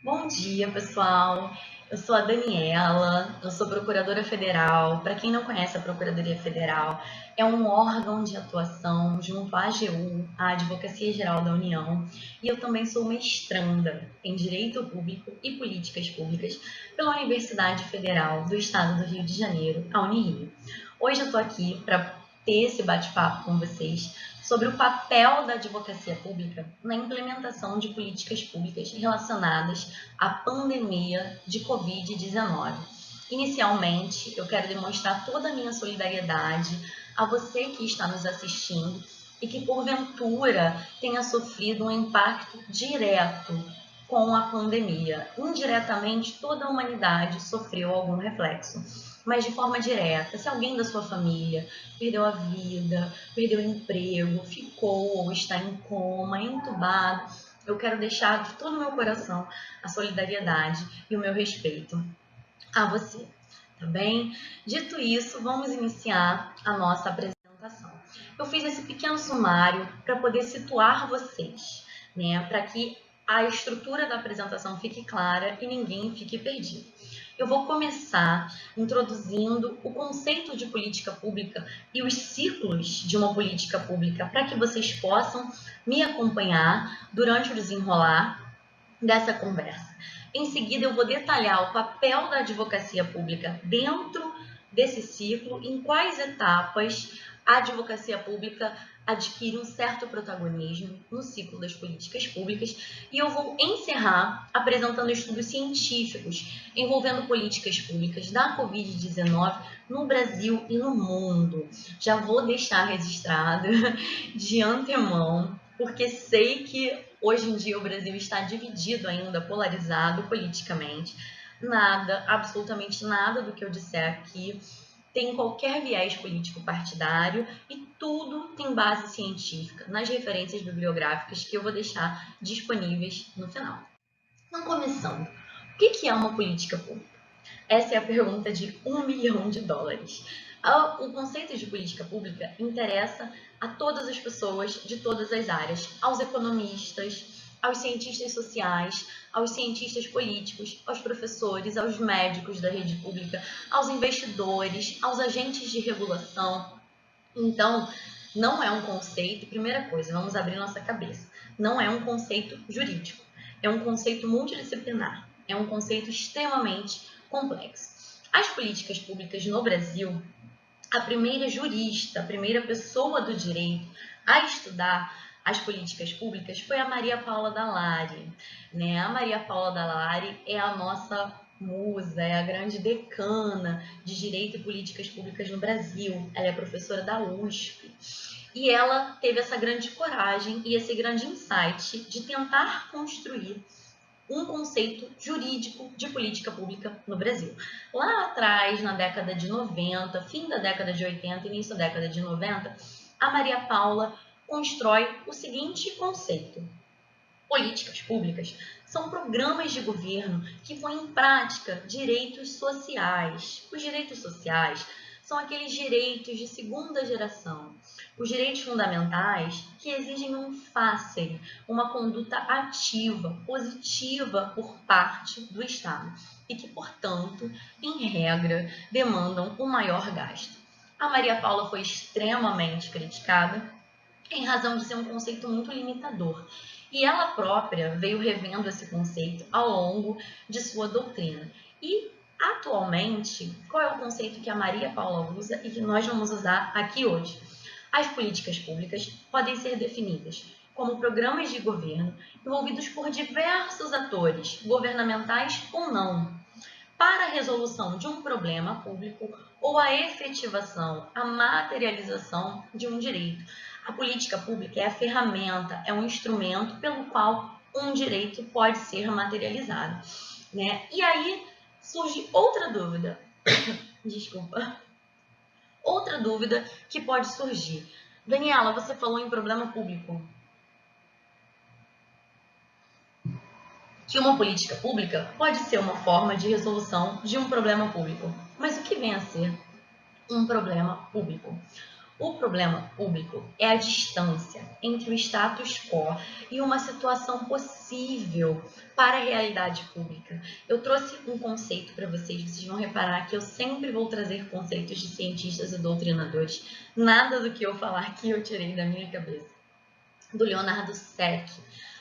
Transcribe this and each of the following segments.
Bom dia, pessoal. Eu sou a Daniela, eu sou procuradora federal. Para quem não conhece, a Procuradoria Federal é um órgão de atuação junto à AGU, a Advocacia Geral da União, e eu também sou mestranda em Direito Público e Políticas Públicas pela Universidade Federal do Estado do Rio de Janeiro, a Unirio. Hoje eu estou aqui para ter esse bate-papo com vocês sobre o papel da advocacia pública na implementação de políticas públicas relacionadas à pandemia de Covid-19. Inicialmente, eu quero demonstrar toda a minha solidariedade a você que está nos assistindo e que, porventura, tenha sofrido um impacto direto com a pandemia. Indiretamente, toda a humanidade sofreu algum reflexo, mas de forma direta, se alguém da sua família perdeu a vida, perdeu o emprego, ficou ou está em coma, entubado, eu quero deixar de todo o meu coração a solidariedade e o meu respeito a você, tá bem? Dito isso, vamos iniciar a nossa apresentação. Eu fiz esse pequeno sumário para poder situar vocês, né? Para que a estrutura da apresentação fique clara e ninguém fique perdido. Eu vou começar introduzindo o conceito de política pública e os ciclos de uma política pública para que vocês possam me acompanhar durante o desenrolar dessa conversa. Em seguida, eu vou detalhar o papel da advocacia pública dentro desse ciclo, em quais etapas a advocacia pública adquire um certo protagonismo no ciclo das políticas públicas, e eu vou encerrar apresentando estudos científicos envolvendo políticas públicas da Covid-19 no Brasil e no mundo. Já vou deixar registrado de antemão, porque sei que hoje em dia o Brasil está dividido ainda, polarizado politicamente. Nada, absolutamente nada do que eu disser aqui tem qualquer viés político partidário e tudo tem base científica nas referências bibliográficas que eu vou deixar disponíveis no final. Então, começando, o que é uma política pública? Essa é a pergunta de $1 milhão. O conceito de política pública interessa a todas as pessoas de todas as áreas, aos economistas, aos cientistas sociais, aos cientistas políticos, aos professores, aos médicos da rede pública, aos investidores, aos agentes de regulação. Então, não é um conceito, primeira coisa, vamos abrir nossa cabeça, não é um conceito jurídico, é um conceito multidisciplinar, é um conceito extremamente complexo. As políticas públicas no Brasil, a primeira jurista, a primeira pessoa do direito a estudar as políticas públicas foi a Maria Paula Dall'Ari, né? A Maria Paula Dall'Ari é a nossa musa, é a grande decana de Direito e Políticas Públicas no Brasil. Ela é professora da USP. E ela teve essa grande coragem e esse grande insight de tentar construir um conceito jurídico de política pública no Brasil. Lá atrás, na década de 90, fim da década de 80, início da década de 90, a Maria Paula constrói o seguinte conceito: políticas públicas são programas de governo que põem em prática direitos sociais. Os direitos sociais são aqueles direitos de segunda geração, os direitos fundamentais que exigem um face, uma conduta ativa, positiva por parte do Estado e que, portanto, em regra, demandam um maior gasto. A Maria Paula foi extremamente criticada em razão de ser um conceito muito limitador. E ela própria veio revendo esse conceito ao longo de sua doutrina. E, atualmente, qual é o conceito que a Maria Paula usa e que nós vamos usar aqui hoje? As políticas públicas podem ser definidas como programas de governo envolvidos por diversos atores, governamentais ou não, para a resolução de um problema público ou a efetivação, a materialização de um direito. A política pública é a ferramenta, é um instrumento pelo qual um direito pode ser materializado, né? E aí surge outra dúvida, desculpa, outra dúvida que pode surgir. Daniela, você falou em problema público. Que uma política pública pode ser uma forma de resolução de um problema público. Mas o que vem a ser um problema público? O problema público é a distância entre o status quo e uma situação possível para a realidade pública. Eu trouxe um conceito para vocês vão reparar que eu sempre vou trazer conceitos de cientistas e doutrinadores. Nada do que eu falar aqui eu tirei da minha cabeça. Do Leonardo Seck,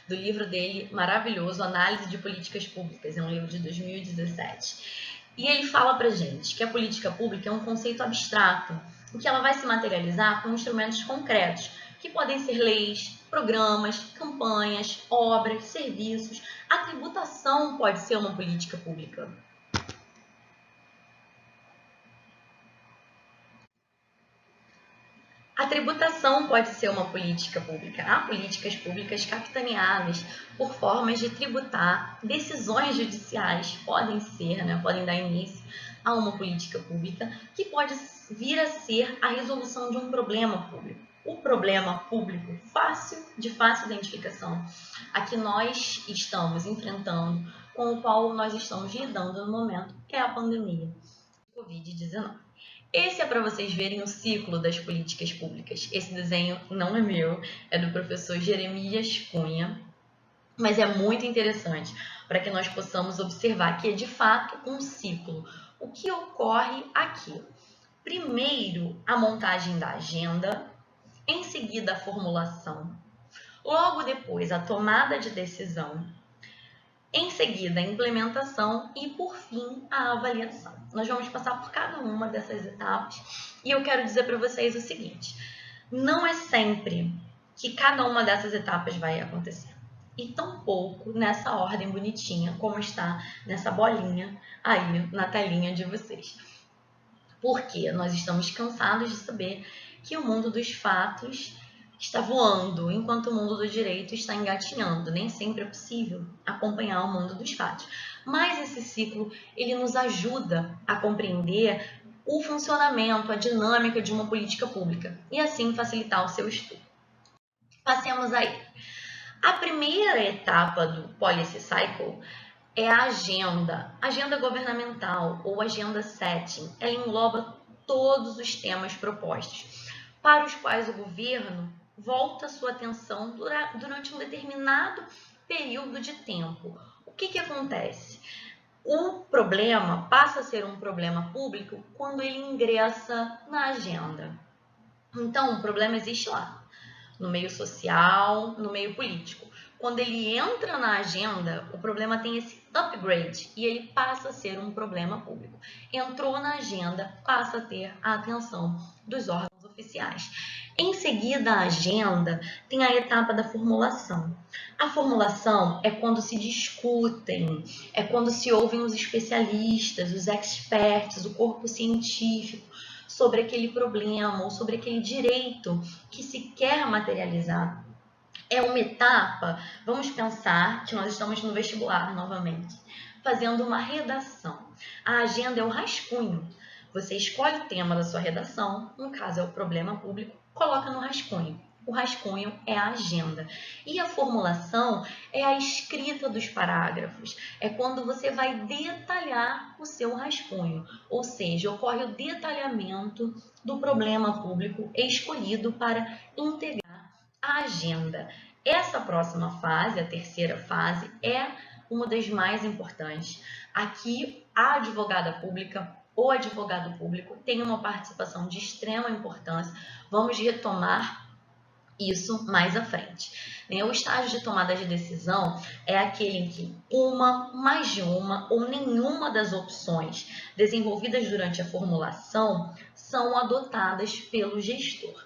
do livro dele maravilhoso, Análise de Políticas Públicas, é um livro de 2017. E ele fala pra gente que a política pública é um conceito abstrato, em que ela vai se materializar com instrumentos concretos, que podem ser leis, programas, campanhas, obras, serviços. A tributação pode ser uma política pública. A tributação pode ser uma política pública. Há políticas públicas capitaneadas por formas de tributar. Decisões judiciais podem ser, podem dar início a uma política pública que pode vir a ser a resolução de um problema público. O problema público de fácil identificação, a que nós estamos enfrentando, com o qual nós estamos lidando no momento, é a pandemia de Covid-19. Esse é para vocês verem o ciclo das políticas públicas. Esse desenho não é meu, é do professor Jeremias Cunha, mas é muito interessante para que nós possamos observar que é de fato um ciclo. O que ocorre aqui? Primeiro, a montagem da agenda, em seguida a formulação, logo depois a tomada de decisão, em seguida, a implementação e, por fim, a avaliação. Nós vamos passar por cada uma dessas etapas e eu quero dizer para vocês o seguinte: não é sempre que cada uma dessas etapas vai acontecer. E tampouco nessa ordem bonitinha, como está nessa bolinha aí na telinha de vocês. Porque nós estamos cansados de saber que o mundo dos fatos está voando, enquanto o mundo do direito está engatinhando. Nem sempre é possível acompanhar o mundo dos fatos. Mas esse ciclo, ele nos ajuda a compreender o funcionamento, a dinâmica de uma política pública e assim facilitar o seu estudo. Passemos aí. A primeira etapa do Policy Cycle é a agenda governamental ou agenda setting. Ela engloba todos os temas propostos, para os quais o governo volta sua atenção durante um determinado período de tempo. O que acontece? O problema passa a ser um problema público quando ele ingressa na agenda. Então, o problema existe lá, no meio social, no meio político. Quando ele entra na agenda, o problema tem esse upgrade e ele passa a ser um problema público. Entrou na agenda, passa a ter a atenção dos órgãos oficiais. Em seguida, a agenda tem a etapa da formulação. A formulação é quando se discutem, é quando se ouvem os especialistas, os experts, o corpo científico sobre aquele problema ou sobre aquele direito que se quer materializar. É uma etapa, vamos pensar que nós estamos no vestibular novamente, fazendo uma redação. A agenda é o rascunho. Você escolhe o tema da sua redação, no caso é o problema público, coloca no rascunho. O rascunho é a agenda. E a formulação é a escrita dos parágrafos. É quando você vai detalhar o seu rascunho. Ou seja, ocorre o detalhamento do problema público escolhido para integrar a agenda. Essa próxima fase, a terceira fase, é uma das mais importantes. Aqui, a advogada pública ou advogado público tem uma participação de extrema importância. Vamos retomar isso mais à frente. O estágio de tomada de decisão é aquele em que uma, mais de uma ou nenhuma das opções desenvolvidas durante a formulação são adotadas pelo gestor.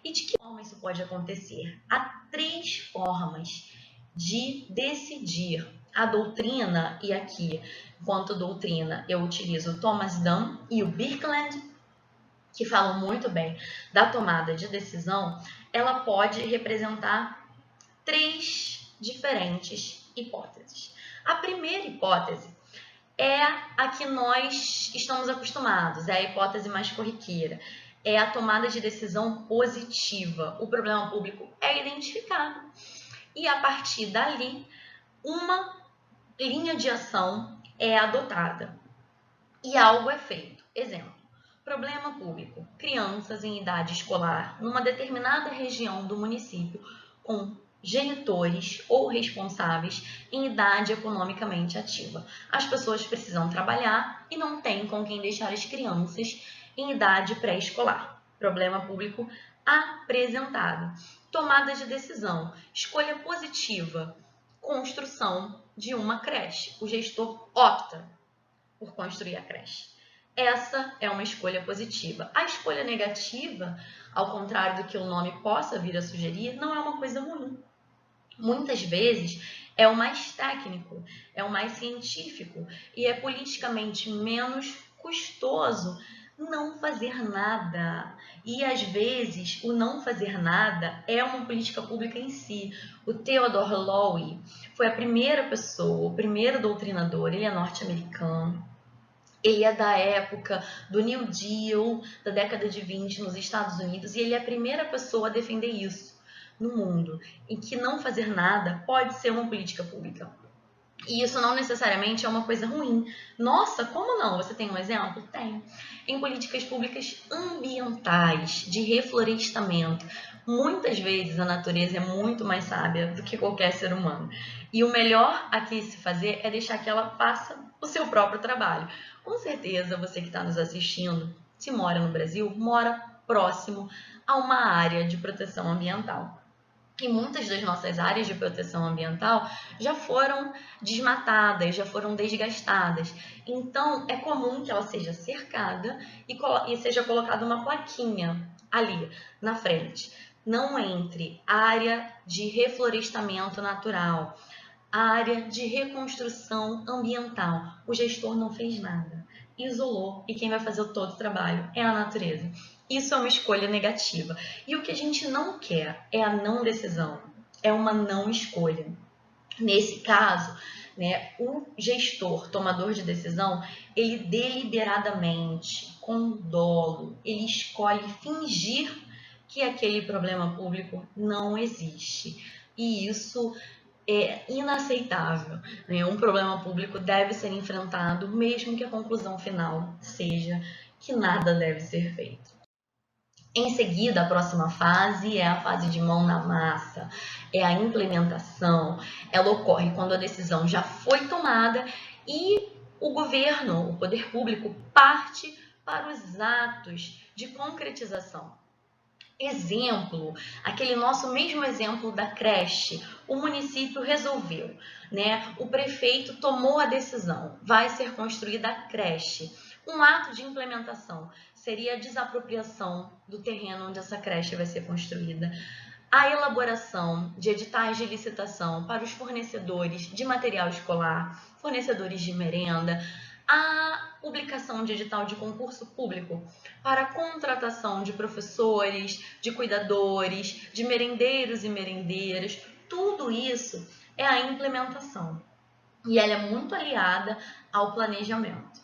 E de que forma isso pode acontecer? Há 3 formas de decidir. A doutrina, e aqui, enquanto doutrina, eu utilizo o Thomas Dunn e o Birkeland, que falam muito bem da tomada de decisão. Ela pode representar 3 diferentes hipóteses. A primeira hipótese é a que nós estamos acostumados, é a hipótese mais corriqueira. É a tomada de decisão positiva. O problema público é identificado e, a partir dali, uma linha de ação é adotada e algo é feito. Exemplo: Problema público. Crianças em idade escolar numa determinada região do município com genitores ou responsáveis em idade economicamente ativa. As pessoas precisam trabalhar e não têm com quem deixar as crianças em idade pré-escolar. Problema público apresentado. Tomada de decisão. Escolha positiva. Construção de uma creche. O gestor opta por construir a creche. Essa é uma escolha positiva. A escolha negativa, ao contrário do que o nome possa vir a sugerir, não é uma coisa ruim. Muitas vezes é o mais técnico, é o mais científico e é politicamente menos custoso não fazer nada. E às vezes o não fazer nada é uma política pública em si. O Theodore Lowy foi a primeira pessoa, o primeiro doutrinador, ele é norte-americano. Ele é da época do New Deal, da década de 20 nos Estados Unidos, e ele é a primeira pessoa a defender isso no mundo, em que não fazer nada pode ser uma política pública. E isso não necessariamente é uma coisa ruim. Nossa, como não? Você tem um exemplo? Tem. Em políticas públicas ambientais, de reflorestamento, muitas vezes a natureza é muito mais sábia do que qualquer ser humano. E o melhor aqui se fazer é deixar que ela faça o seu próprio trabalho. Com certeza, você que está nos assistindo, se mora no Brasil, mora próximo a uma área de proteção ambiental. E muitas das nossas áreas de proteção ambiental já foram desmatadas, já foram desgastadas. Então, é comum que ela seja cercada e seja colocada uma plaquinha ali na frente. Não entre área de reflorestamento natural, área de reconstrução ambiental. O gestor não fez nada, isolou, e quem vai fazer todo o trabalho é a natureza. Isso é uma escolha negativa. E o que a gente não quer é a não decisão, é uma não escolha. Nesse caso, né, o gestor, tomador de decisão, ele deliberadamente, com dolo, ele escolhe fingir que aquele problema público não existe. E isso é inaceitável, né? Um problema público deve ser enfrentado, mesmo que a conclusão final seja que nada deve ser feito. Em seguida, a próxima fase é a fase de mão na massa, é a implementação. Ela ocorre quando a decisão já foi tomada e o governo, o poder público, parte para os atos de concretização. Exemplo, aquele nosso mesmo exemplo da creche, o município resolveu, né? O prefeito tomou a decisão, vai ser construída a creche. Um ato de implementação seria a desapropriação do terreno onde essa creche vai ser construída, a elaboração de editais de licitação para os fornecedores de material escolar, fornecedores de merenda, a publicação de edital de concurso público para a contratação de professores, de cuidadores, de merendeiros e merendeiras. Tudo isso é a implementação e ela é muito aliada ao planejamento.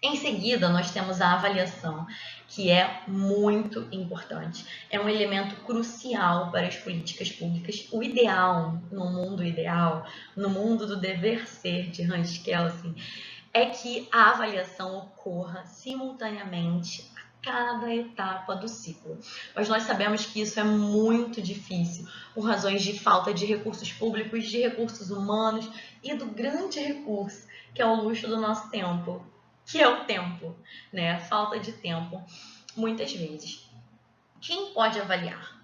Em seguida, nós temos a avaliação, que é muito importante. É um elemento crucial para as políticas públicas. O ideal, no mundo do dever ser de Hans Kelsen, é que a avaliação ocorra simultaneamente a cada etapa do ciclo. Mas nós sabemos que isso é muito difícil, por razões de falta de recursos públicos, de recursos humanos e do grande recurso, que é o luxo do nosso tempo, que é o tempo, né? Falta de tempo, muitas vezes. Quem pode avaliar?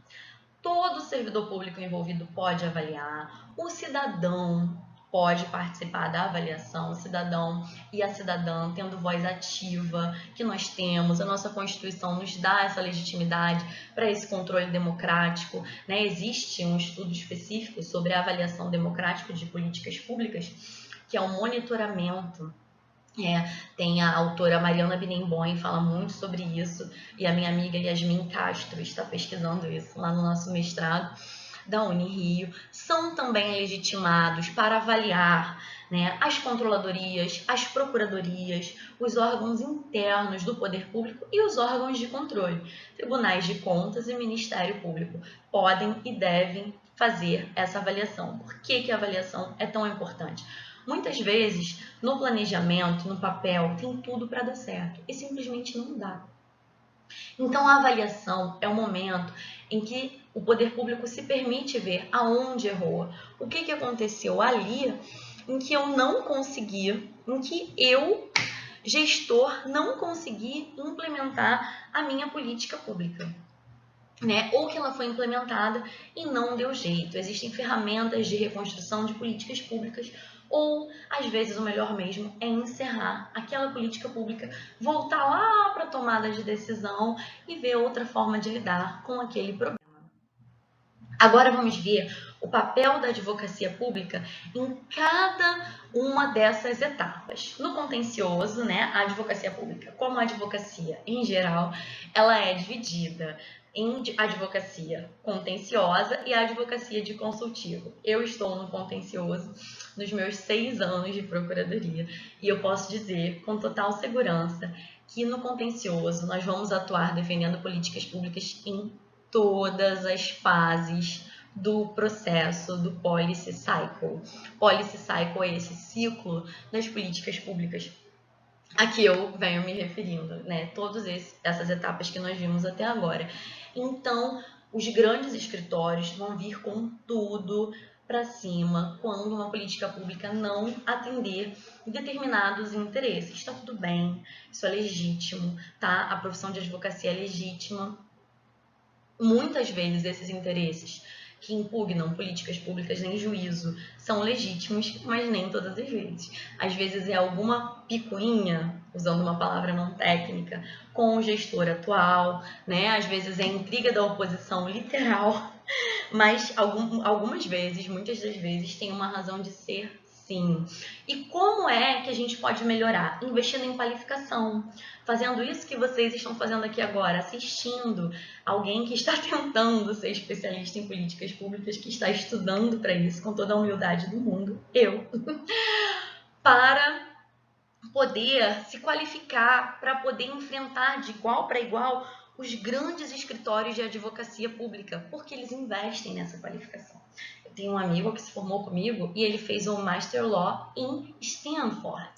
Todo servidor público envolvido pode avaliar, o cidadão pode participar da avaliação, o cidadão e a cidadã tendo voz ativa, que nós temos, a nossa Constituição nos dá essa legitimidade para esse controle democrático, né? Existe um estudo específico sobre a avaliação democrática de políticas públicas, que é o monitoramento. Tem a autora Mariana Binemboim, fala muito sobre isso, e a minha amiga Yasmin Castro está pesquisando isso lá no nosso mestrado da Unirio. São também legitimados para avaliar, né, as controladorias, as procuradorias, os órgãos internos do poder público e os órgãos de controle. Tribunais de Contas e Ministério Público podem e devem fazer essa avaliação. Por que a avaliação é tão importante? Muitas vezes, no planejamento, no papel, tem tudo para dar certo e simplesmente não dá. Então, a avaliação é o momento em que o poder público se permite ver aonde errou, o que aconteceu ali em que eu não consegui, em que eu, gestor, não consegui implementar a minha política pública. Né? Ou que ela foi implementada e não deu jeito. Existem ferramentas de reconstrução de políticas públicas, ou às vezes o melhor mesmo é encerrar aquela política pública, voltar lá para a tomada de decisão e ver outra forma de lidar com aquele problema. Agora vamos ver o papel da advocacia pública em cada uma dessas etapas. No contencioso, né, a advocacia pública, como a advocacia em geral, ela é dividida em advocacia contenciosa e a advocacia de consultivo. Eu estou no contencioso nos meus 6 anos de procuradoria e eu posso dizer com total segurança que no contencioso nós vamos atuar defendendo políticas públicas em todas as fases do processo do policy cycle. Policy cycle é esse ciclo das políticas públicas a que eu venho me referindo, né? Todas essas etapas que nós vimos até agora. Então, os grandes escritórios vão vir com tudo para cima quando uma política pública não atender determinados interesses. Está tudo bem, isso é legítimo, tá? A profissão de advocacia é legítima. Muitas vezes esses interesses que impugnam políticas públicas em juízo são legítimos, mas nem todas as vezes. Às vezes é alguma picuinha, usando uma palavra não técnica, com o gestor atual, né? Às vezes é intriga da oposição literal, mas algumas vezes, muitas das vezes, tem uma razão de ser. Sim. E como é que a gente pode melhorar? Investindo em qualificação, fazendo isso que vocês estão fazendo aqui agora, assistindo alguém que está tentando ser especialista em políticas públicas, que está estudando para isso com toda a humildade do mundo, eu, para poder se qualificar, para poder enfrentar de igual para igual os grandes escritórios de advocacia pública, porque eles investem nessa qualificação. Eu tenho um amigo que se formou comigo e ele fez um Master Law em Stanford,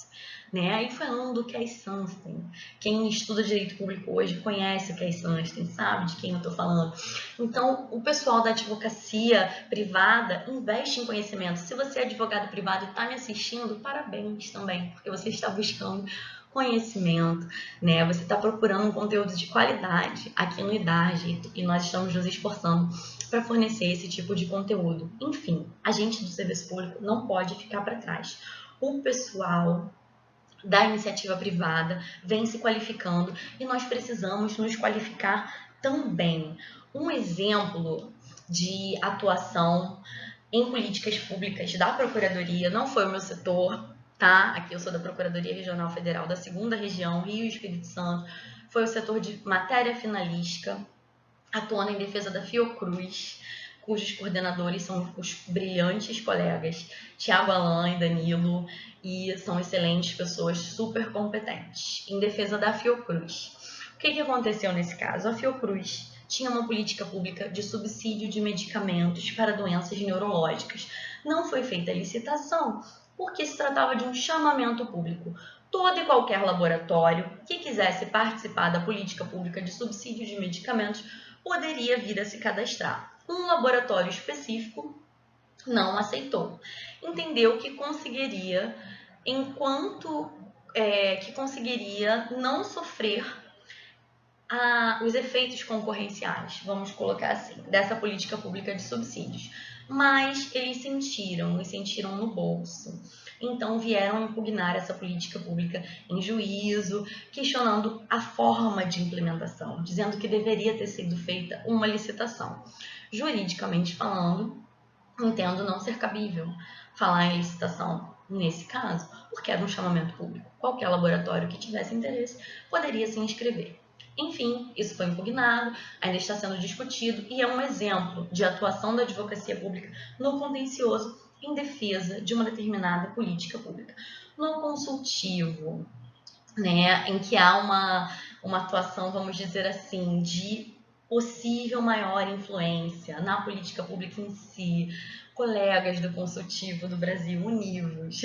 né? E falando do Cass Sunstein. Quem estuda direito público hoje conhece o Cass Sunstein, sabe de quem eu estou falando. Então, o pessoal da advocacia privada investe em conhecimento. Se você é advogado privado e está me assistindo, parabéns também, porque você está buscando conhecimento, né? Você está procurando um conteúdo de qualidade aqui no IDARGE e nós estamos nos esforçando para fornecer esse tipo de conteúdo. Enfim, a gente do serviço público não pode ficar para trás. O pessoal da iniciativa privada vem se qualificando e nós precisamos nos qualificar também. Um exemplo de atuação em políticas públicas da Procuradoria, não foi o meu setor, tá? Aqui eu sou da Procuradoria Regional Federal da 2ª Região, Rio e Espírito Santo, foi o setor de matéria finalística, atuando em defesa da Fiocruz, cujos coordenadores são os brilhantes colegas Tiago Alain e Danilo, e são excelentes pessoas, super competentes, em defesa da Fiocruz. O que aconteceu nesse caso? A Fiocruz tinha uma política pública de subsídio de medicamentos para doenças neurológicas. Não foi feita licitação, porque se tratava de um chamamento público. Todo e qualquer laboratório que quisesse participar da política pública de subsídio de medicamentos poderia vir a se cadastrar. Um laboratório específico não aceitou. Entendeu que conseguiria, que conseguiria não sofrer os efeitos concorrenciais, vamos colocar assim, dessa política pública de subsídios. Mas eles sentiram no bolso. Então vieram impugnar essa política pública em juízo, questionando a forma de implementação, dizendo que deveria ter sido feita uma licitação. Juridicamente falando, entendo não ser cabível falar em licitação nesse caso, porque era um chamamento público. Qualquer laboratório que tivesse interesse poderia se inscrever. Enfim, isso foi impugnado, ainda está sendo discutido e é um exemplo de atuação da advocacia pública no contencioso em defesa de uma determinada política pública. No consultivo, né, em que há uma atuação, vamos dizer assim, de possível maior influência na política pública em si, colegas do Consultivo do Brasil, univos,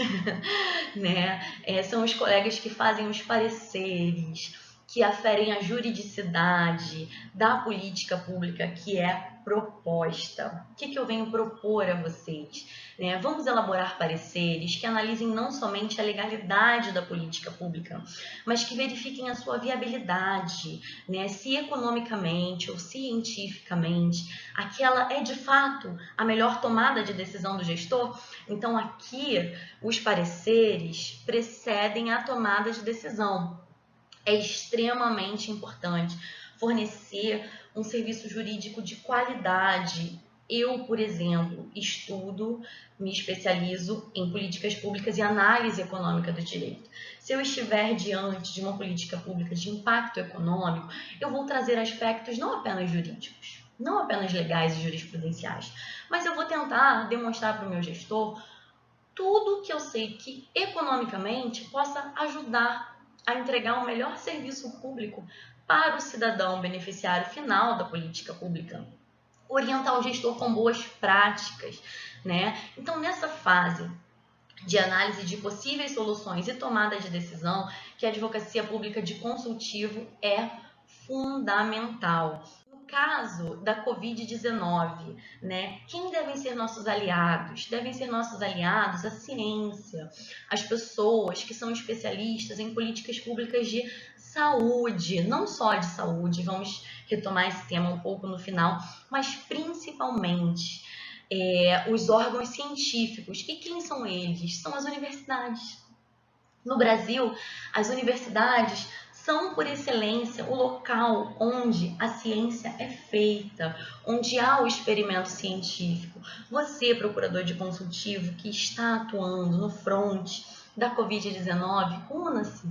né? São os colegas que fazem os pareceres, que aferem a juridicidade da política pública que é proposta. O que eu venho propor a vocês? Vamos elaborar pareceres que analisem não somente a legalidade da política pública, mas que verifiquem a sua viabilidade, se economicamente ou cientificamente aquela é de fato a melhor tomada de decisão do gestor. Então aqui os pareceres precedem a tomada de decisão. É extremamente importante fornecer um serviço jurídico de qualidade. Eu, por exemplo, estudo, me especializo em políticas públicas e análise econômica do direito. Se eu estiver diante de uma política pública de impacto econômico, eu vou trazer aspectos não apenas jurídicos, não apenas legais e jurisprudenciais, mas eu vou tentar demonstrar para o meu gestor tudo que eu sei que economicamente possa ajudar a entregar um melhor serviço público para o cidadão beneficiário final da política pública. Orientar o gestor com boas práticas, Então, nessa fase de análise de possíveis soluções e tomada de decisão, que a advocacia pública de consultivo é fundamental. No caso da Covid-19, quem devem ser nossos aliados? Devem ser nossos aliados a ciência, as pessoas que são especialistas em políticas públicas de saúde, não só de saúde, vamos retomar esse tema um pouco no final, mas principalmente os órgãos científicos. E quem são eles? São as universidades. No Brasil, as universidades são, por excelência, o local onde a ciência é feita, onde há o experimento científico. Você, procurador de consultivo, que está atuando no fronte da Covid-19, una-se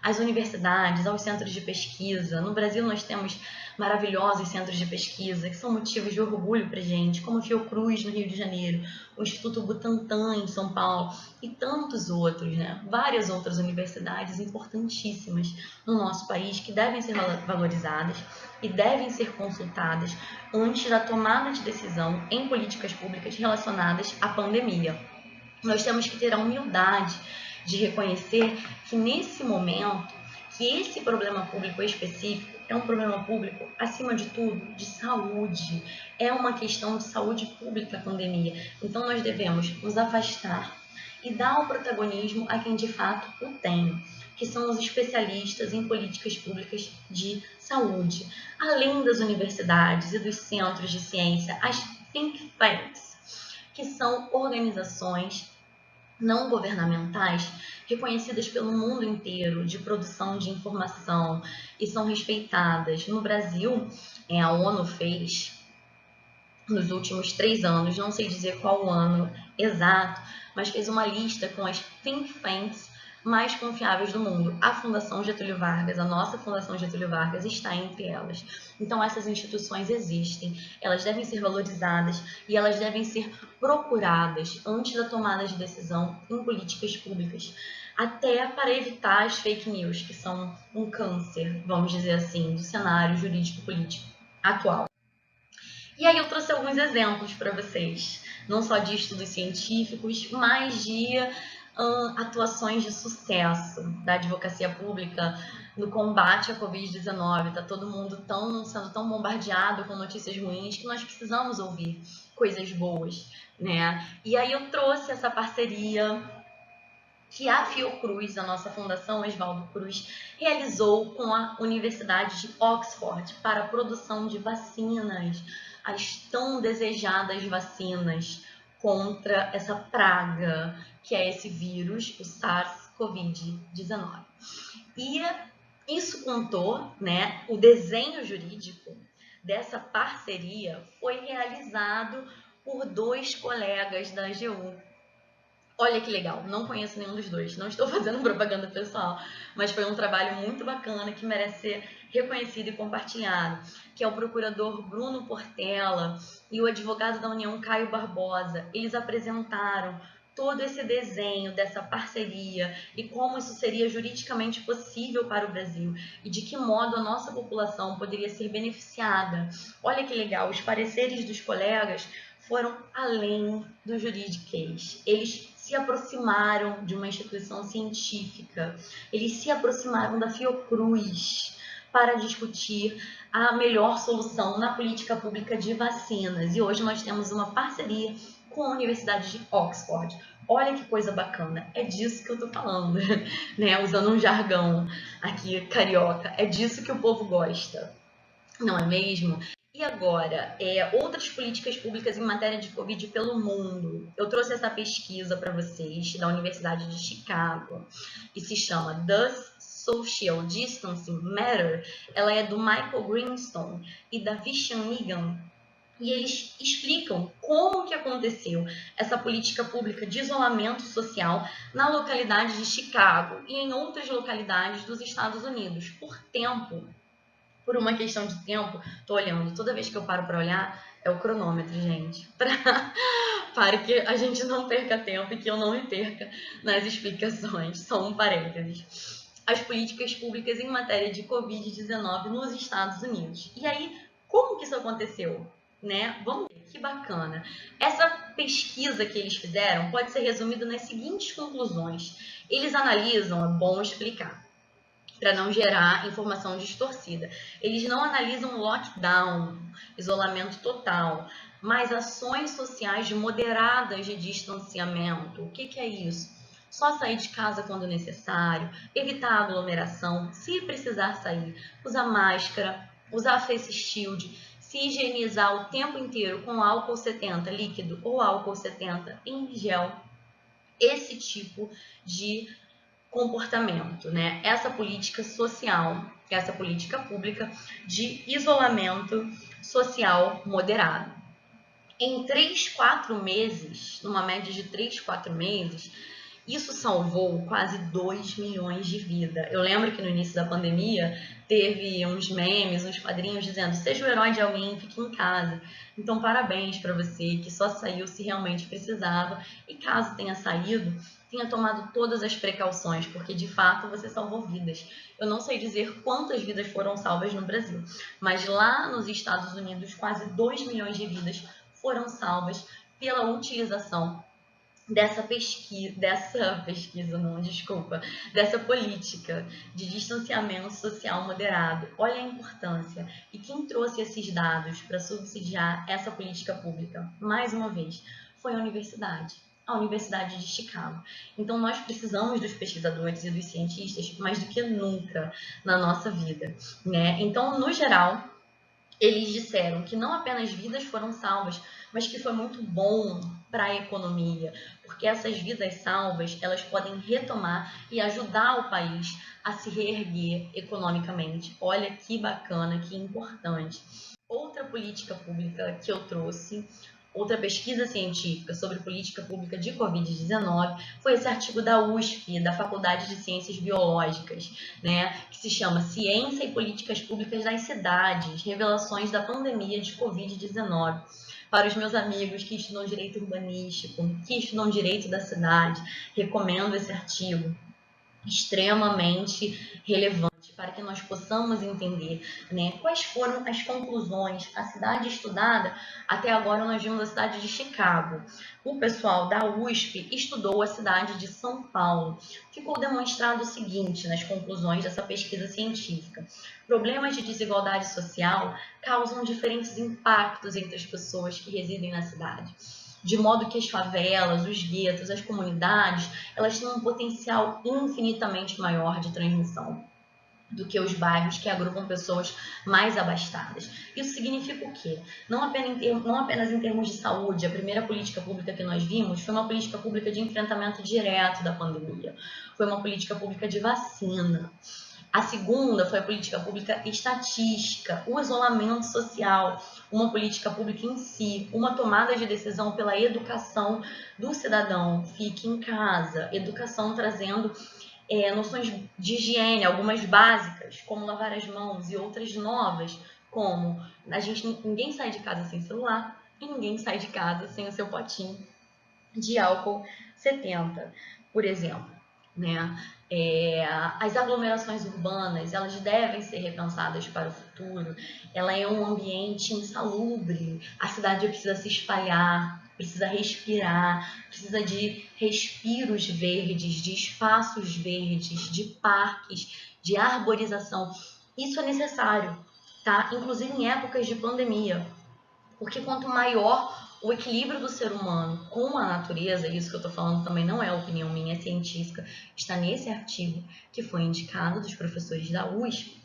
às universidades, aos centros de pesquisa. No Brasil, nós temos maravilhosos centros de pesquisa que são motivos de orgulho para a gente, como o Fiocruz, no Rio de Janeiro, o Instituto Butantan, em São Paulo, e tantos outros, Várias outras universidades importantíssimas no nosso país que devem ser valorizadas e devem ser consultadas antes da tomada de decisão em políticas públicas relacionadas à pandemia. Nós temos que ter a humildade de reconhecer que nesse momento, que esse problema público específico é um problema público, acima de tudo, de saúde. É uma questão de saúde pública a pandemia. Então nós devemos nos afastar e dar o protagonismo a quem de fato o tem, que são os especialistas em políticas públicas de saúde. Além das universidades e dos centros de ciência, as think tanks, que são organizações não governamentais reconhecidas pelo mundo inteiro de produção de informação e são respeitadas. No Brasil, a ONU fez, nos últimos 3 anos, não sei dizer qual o ano exato, mas fez uma lista com as think tanks mais confiáveis do mundo. A Fundação Getúlio Vargas, a nossa Fundação Getúlio Vargas, está entre elas. Então, essas instituições existem, elas devem ser valorizadas e elas devem ser procuradas antes da tomada de decisão em políticas públicas, até para evitar as fake news, que são um câncer, vamos dizer assim, do cenário jurídico-político atual. E aí eu trouxe alguns exemplos para vocês, não só de estudos científicos, mas de atuações de sucesso da advocacia pública no combate à Covid-19. Está todo mundo sendo tão bombardeado com notícias ruins que nós precisamos ouvir coisas boas, E aí eu trouxe essa parceria que a Fiocruz, a nossa fundação Oswaldo Cruz, realizou com a Universidade de Oxford para a produção de vacinas, as tão desejadas vacinas contra essa praga que é esse vírus, o SARS-CoV-19. E isso contou, o desenho jurídico dessa parceria foi realizado por 2 colegas da AGU. Olha que legal, não conheço nenhum dos dois, não estou fazendo propaganda pessoal, mas foi um trabalho muito bacana que merece ser reconhecido e compartilhado, que é o procurador Bruno Portela e o advogado da União Caio Barbosa. Eles apresentaram todo esse desenho dessa parceria e como isso seria juridicamente possível para o Brasil e de que modo a nossa população poderia ser beneficiada. Olha que legal, os pareceres dos colegas foram além do juridiquês. Eles se aproximaram de uma instituição científica, eles se aproximaram da Fiocruz para discutir a melhor solução na política pública de vacinas. E hoje nós temos uma parceria com a Universidade de Oxford. Olha que coisa bacana, é disso que eu tô falando, né? Usando um jargão aqui carioca, é disso que o povo gosta, não é mesmo? E agora, outras políticas públicas em matéria de Covid pelo mundo. Eu trouxe essa pesquisa para vocês da Universidade de Chicago e se chama Does Social Distancing Matter? Ela é do Michael Greenstone e da Vishen Nigan. E eles explicam como que aconteceu essa política pública de isolamento social na localidade de Chicago e em outras localidades dos Estados Unidos por uma questão de tempo. Tô olhando, toda vez que eu paro para olhar, é o cronômetro, gente. Para que a gente não perca tempo e que eu não me perca nas explicações. Só um parênteses. As políticas públicas em matéria de Covid-19 nos Estados Unidos. E aí, como que isso aconteceu? Né? Vamos ver, que bacana. Essa pesquisa que eles fizeram pode ser resumida nas seguintes conclusões. Eles analisam, é bom explicar, para não gerar informação distorcida. Eles não analisam lockdown, isolamento total, mas ações sociais moderadas de distanciamento. O que é isso? Só sair de casa quando necessário, evitar aglomeração, se precisar sair, usar máscara, usar face shield, se higienizar o tempo inteiro com álcool 70 líquido ou álcool 70 em gel. Esse tipo de comportamento, né? Essa política social, essa política pública de isolamento social moderado. Em 3, 4 meses, numa média de 3, 4 meses, isso salvou quase 2 milhões de vidas. Eu lembro que no início da pandemia teve uns memes, uns quadrinhos dizendo: seja o herói de alguém, fique em casa. Então, parabéns para você que só saiu se realmente precisava. E caso tenha saído, tenha tomado todas as precauções, porque de fato você salvou vidas. Eu não sei dizer quantas vidas foram salvas no Brasil, mas lá nos Estados Unidos, quase 2 milhões de vidas foram salvas pela utilização dessa política de distanciamento social moderado. Olha a importância. E quem trouxe esses dados para subsidiar essa política pública, mais uma vez, foi a Universidade de Chicago. Então, nós precisamos dos pesquisadores e dos cientistas mais do que nunca na nossa vida, né? Então, no geral, eles disseram que não apenas vidas foram salvas, mas que foi muito bom para a economia, porque essas vidas salvas, elas podem retomar e ajudar o país a se reerguer economicamente. Olha que bacana, que importante. Outra política pública que eu trouxe, outra pesquisa científica sobre política pública de Covid-19 foi esse artigo da USP, da Faculdade de Ciências Biológicas, né, que se chama Ciência e Políticas Públicas nas Cidades, Revelações da Pandemia de Covid-19. Para os meus amigos que estudam direito urbanístico, que estudam direito da cidade, recomendo esse artigo, extremamente relevante para que nós possamos entender, né, quais foram as conclusões. A cidade estudada, até agora nós vimos a cidade de Chicago. O pessoal da USP estudou a cidade de São Paulo. Ficou demonstrado o seguinte nas conclusões dessa pesquisa científica: problemas de desigualdade social causam diferentes impactos entre as pessoas que residem na cidade, de modo que as favelas, os guetos, as comunidades, elas têm um potencial infinitamente maior de transmissão do que os bairros que agrupam pessoas mais abastadas. Isso significa o quê? Não apenas em termos de saúde, a primeira política pública que nós vimos foi uma política pública de enfrentamento direto da pandemia, foi uma política pública de vacina. A segunda foi a política pública estatística, o isolamento social, uma política pública em si, uma tomada de decisão pela educação do cidadão. Fique em casa, educação trazendo noções de higiene, algumas básicas, como lavar as mãos, e outras novas, como ninguém sai de casa sem celular e ninguém sai de casa sem o seu potinho de álcool 70, por exemplo. né? As aglomerações urbanas, elas devem ser repensadas para o futuro. Ela é um ambiente insalubre. A cidade precisa se espalhar, precisa respirar, precisa de respiros verdes, de espaços verdes, de parques, de arborização. Isso é necessário, tá? Inclusive em épocas de pandemia. Porque quanto maior o equilíbrio do ser humano com a natureza, isso que eu estou falando também não é opinião minha, é científica, está nesse artigo que foi indicado dos professores da USP.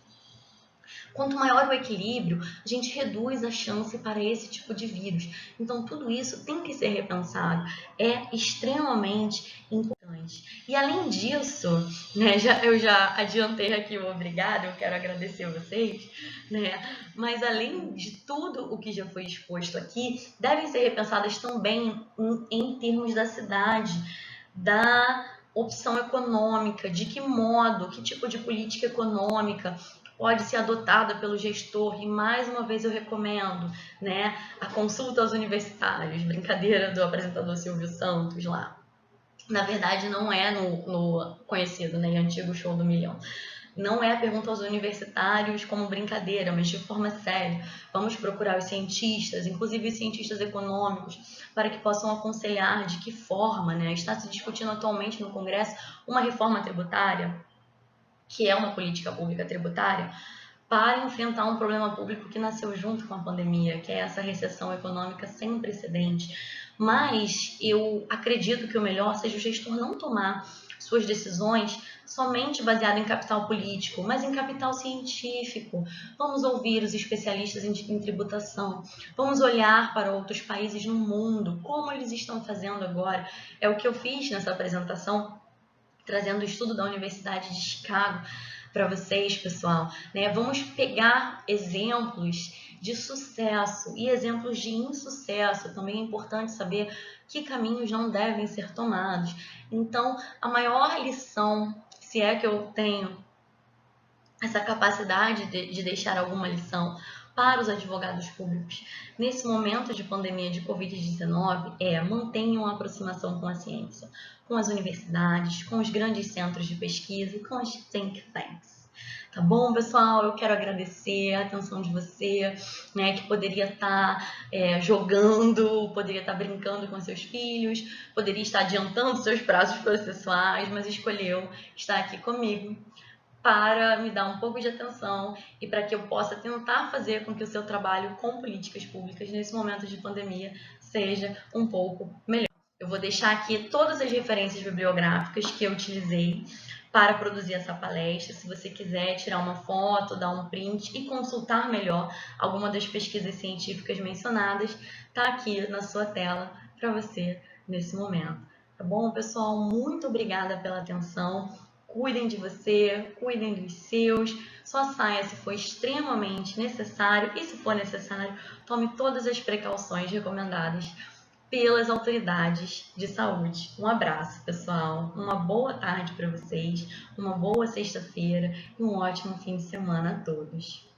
Quanto maior o equilíbrio, a gente reduz a chance para esse tipo de vírus. Então, tudo isso tem que ser repensado. É extremamente importante. E além disso, né, eu já adiantei aqui o obrigado, eu quero agradecer a vocês, né? Mas além de tudo o que já foi exposto aqui, devem ser repensadas também em termos da cidade, da opção econômica, de que modo, que tipo de política econômica pode ser adotada pelo gestor, e mais uma vez eu recomendo, né, a consulta aos universitários, brincadeira do apresentador Silvio Santos lá. Na verdade, não é no conhecido, né, antigo Show do Milhão. Não é a pergunta aos universitários como brincadeira, mas de forma séria. Vamos procurar os cientistas, inclusive os cientistas econômicos, para que possam aconselhar de que forma, né, está se discutindo atualmente no Congresso uma reforma tributária, que é uma política pública tributária, para enfrentar um problema público que nasceu junto com a pandemia, que é essa recessão econômica sem precedente. Mas eu acredito que o melhor seja o gestor não tomar suas decisões somente baseado em capital político, mas em capital científico. Vamos ouvir os especialistas em tributação, vamos olhar para outros países no mundo, como eles estão fazendo agora. É o que eu fiz nessa apresentação, trazendo o estudo da Universidade de Chicago para vocês, pessoal, né? Vamos pegar exemplos de sucesso e exemplos de insucesso. Também é importante saber que caminhos não devem ser tomados. Então, a maior lição, se é que eu tenho essa capacidade de deixar alguma lição para os advogados públicos nesse momento de pandemia de Covid-19 mantenham a aproximação com a ciência, com as universidades, com os grandes centros de pesquisa e com as think tanks. Tá bom, pessoal? Eu quero agradecer a atenção de você, né, que poderia estar jogando, poderia estar brincando com seus filhos, poderia estar adiantando seus prazos processuais, mas escolheu estar aqui comigo para me dar um pouco de atenção e para que eu possa tentar fazer com que o seu trabalho com políticas públicas nesse momento de pandemia seja um pouco melhor. Eu vou deixar aqui todas as referências bibliográficas que eu utilizei para produzir essa palestra. Se você quiser tirar uma foto, dar um print e consultar melhor alguma das pesquisas científicas mencionadas, está aqui na sua tela para você nesse momento. Tá bom, pessoal? Muito obrigada pela atenção. Cuidem de você, cuidem dos seus, só saia se for extremamente necessário e, se for necessário, tome todas as precauções recomendadas pelas autoridades de saúde. Um abraço, pessoal, uma boa tarde para vocês, uma boa sexta-feira e um ótimo fim de semana a todos.